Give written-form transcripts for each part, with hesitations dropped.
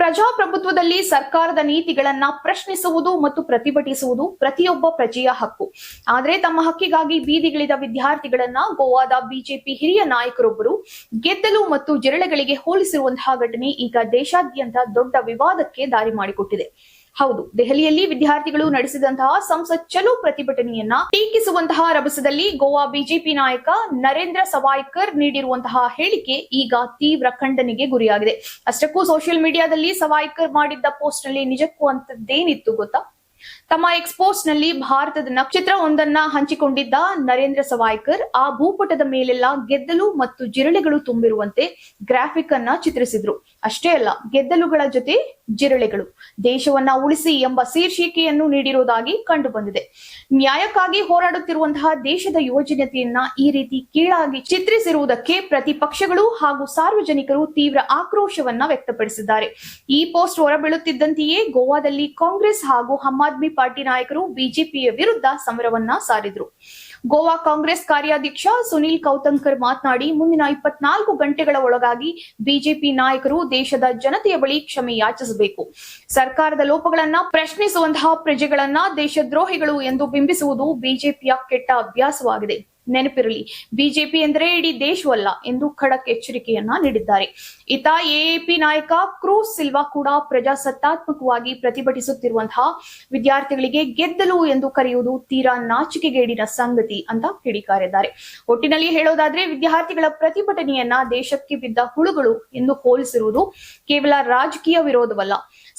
ಪ್ರಜಾಪ್ರಭುತ್ವದಲ್ಲಿ ಸರ್ಕಾರದ ನೀತಿಗಳನ್ನ ಪ್ರಶ್ನಿಸುವುದು ಮತ್ತು ಪ್ರತಿಭಟಿಸುವುದು ಪ್ರತಿಯೊಬ್ಬ ಪ್ರಜೆಯ ಹಕ್ಕು. ಆದರೆ ತಮ್ಮ ಹಕ್ಕಿಗಾಗಿ ಬೀದಿಗಿಳಿದ ವಿದ್ಯಾರ್ಥಿಗಳನ್ನ ಗೋವಾದ ಬಿಜೆಪಿ ಹಿರಿಯ ನಾಯಕರೊಬ್ಬರು ಗೆದ್ದಲು ಮತ್ತು ಜಿರಳೆಗಳಿಗೆ ಹೋಲಿಸಿರುವಂತಹ ಘಟನೆ ಈಗ ದೇಶಾದ್ಯಂತ ದೊಡ್ಡ ವಿವಾದಕ್ಕೆ ದಾರಿ ಮಾಡಿಕೊಟ್ಟಿದೆ. ಹೌದು, ದೆಹಲಿಯಲ್ಲಿ ವಿದ್ಯಾರ್ಥಿಗಳು ನಡೆಸಿದಂತಹ ಸಂಸತ್ ಚಲೋ ಪ್ರತಿಭಟನೆಯನ್ನ ಟೀಕಿಸುವಂತಹ ರಭಸದಲ್ಲಿ ಗೋವಾ ಬಿಜೆಪಿ ನಾಯಕ ನರೇಂದ್ರ ಸವಾಯ್ಕರ್ ನೀಡಿರುವಂತಹ ಹೇಳಿಕೆ ಈಗ ತೀವ್ರ ಖಂಡನೆಗೆ ಗುರಿಯಾಗಿದೆ. ಅಷ್ಟಕ್ಕೂ ಸೋಷಿಯಲ್ ಮೀಡಿಯಾದಲ್ಲಿ ಸವಾಯ್ಕರ್ ಮಾಡಿದ್ದ ಪೋಸ್ಟ್ ನಲ್ಲಿ ನಿಜಕ್ಕೂ ಅಂತದ್ದೇನಿತ್ತು ಗೊತ್ತಾ? ತಮ್ಮ ಎಕ್ಸ್ಪೋಸ್ಟ್ ನಲ್ಲಿ ಭಾರತದ ನಕ್ಷತ್ರವೊಂದನ್ನ ಹಂಚಿಕೊಂಡಿದ್ದ ನರೇಂದ್ರ ಸವಾಯ್ಕರ್ ಆ ಭೂಪಟದ ಮೇಲೆಲ್ಲ ಗೆದ್ದಲು ಮತ್ತು ಜಿರಳೆಗಳು ತುಂಬಿರುವಂತೆ ಗ್ರಾಫಿಕ್ ಅನ್ನ ಚಿತ್ರಿಸಿದ್ರು. ಅಷ್ಟೇ ಅಲ್ಲ, ಗೆದ್ದಲುಗಳ ಜೊತೆ ಜಿರಳೆಗಳು ದೇಶವನ್ನ ಉಳಿಸಿ ಎಂಬ ಶೀರ್ಷಿಕೆಯನ್ನು ನೀಡಿರುವುದಾಗಿ ಕಂಡು ಬಂದಿದೆ. ನ್ಯಾಯಕ್ಕಾಗಿ ಹೋರಾಡುತ್ತಿರುವಂತಹ ದೇಶದ ಯುವಜನತೆಯನ್ನ ಈ ರೀತಿ ಕೀಳಾಗಿ ಚಿತ್ರಿಸಿರುವುದಕ್ಕೆ ಪ್ರತಿಪಕ್ಷಗಳು ಹಾಗೂ ಸಾರ್ವಜನಿಕರು ತೀವ್ರ ಆಕ್ರೋಶವನ್ನ ವ್ಯಕ್ತಪಡಿಸಿದ್ದಾರೆ. ಈ ಪೋಸ್ಟ್ ಹೊರಬೀಳುತ್ತಿದ್ದಂತೆಯೇ ಗೋವಾದಲ್ಲಿ ಕಾಂಗ್ರೆಸ್ ಹಾಗೂ ಆಮ್ ಆದ್ಮಿ ಪಾರ್ಟಿ ನಾಯಕರು ಬಿಜೆಪಿಯ ವಿರುದ್ಧ ಸಮರವನ್ನ ಸಾರಿದ್ರು. ಗೋವಾ ಕಾಂಗ್ರೆಸ್ ಕಾರ್ಯಾಧ್ಯಕ್ಷ ಸುನೀಲ್ ಕೌತಂಕರ್ ಮಾತನಾಡಿ, ಮುಂದಿನ 24 ಗಂಟೆಗಳ ಒಳಗಾಗಿ ಬಿಜೆಪಿ ನಾಯಕರು ದೇಶದ ಜನತೆಯ ಬಳಿ ಕ್ಷಮೆ ಯಾಚಿಸಬೇಕು. ಸರ್ಕಾರದ ಲೋಪಗಳನ್ನ ಪ್ರಶ್ನಿಸುವಂತಹ ಪ್ರಜೆಗಳನ್ನ ದೇಶದ್ರೋಹಿಗಳು ಎಂದು ಬಿಂಬಿಸುವುದು ಬಿಜೆಪಿಯ ಕೆಟ್ಟ ಅಭ್ಯಾಸವಾಗಿದೆ. ನೆನಪಿರಲಿ, ಬಿಜೆಪಿ ಎಂದರೆ ಇಡೀ ದೇಶವಲ್ಲ ಎಂದು ಖಡಕ್ ಎಚ್ಚರಿಕೆಯನ್ನ ನೀಡಿದ್ದಾರೆ. ಇತ ಎಎಪಿ ನಾಯಕ ಕ್ರೂಸ್ ಸಿಲ್ವಾ ಕೂಡ ಪ್ರಜಾಸತ್ತಾತ್ಮಕವಾಗಿ ಪ್ರತಿಭಟಿಸುತ್ತಿರುವಂತಹ ವಿದ್ಯಾರ್ಥಿಗಳಿಗೆ ಗೆದ್ದಲು ಎಂದು ಕರೆಯುವುದು ತೀರಾ ನಾಚಿಕೆಗೇಡಿನ ಸಂಗತಿ ಅಂತ ಕಿಡಿಕಾರಿದ್ದಾರೆ. ಒಟ್ಟಿನಲ್ಲಿ ಹೇಳೋದಾದ್ರೆ, ವಿದ್ಯಾರ್ಥಿಗಳ ಪ್ರತಿಭಟನೆಯನ್ನ ದೇಶಕ್ಕೆ ಬಿದ್ದ ಹುಳುಗಳು ಎಂದು ಹೋಲಿಸಿರುವುದು ಕೇವಲ ರಾಜಕೀಯ ವಿರೋಧವಲ್ಲ,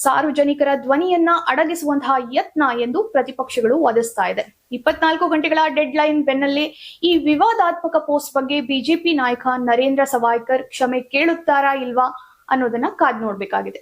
ಸಾರ್ವಜನಿಕರ ಧ್ವನಿಯನ್ನ ಅಡಗಿಸುವಂತಹ ಯತ್ನ ಎಂದು ಪ್ರತಿಪಕ್ಷಗಳು ವಾದಿಸ್ತಾ ಇದೆ. 24 ಗಂಟೆಗಳ ಡೆಡ್ ಲೈನ್ ಬೆನ್ನಲ್ಲೇ ಈ ವಿವಾದಾತ್ಮಕ ಪೋಸ್ಟ್ ಬಗ್ಗೆ ಬಿಜೆಪಿ ನಾಯಕ ನರೇಂದ್ರ ಸವಾಯ್ಕರ್ ಕ್ಷಮೆ ಕೇಳುತ್ತಾರಾ ಇಲ್ವಾ ಅನ್ನೋದನ್ನ ಕಾದ್ ನೋಡ್ಬೇಕಾಗಿದೆ.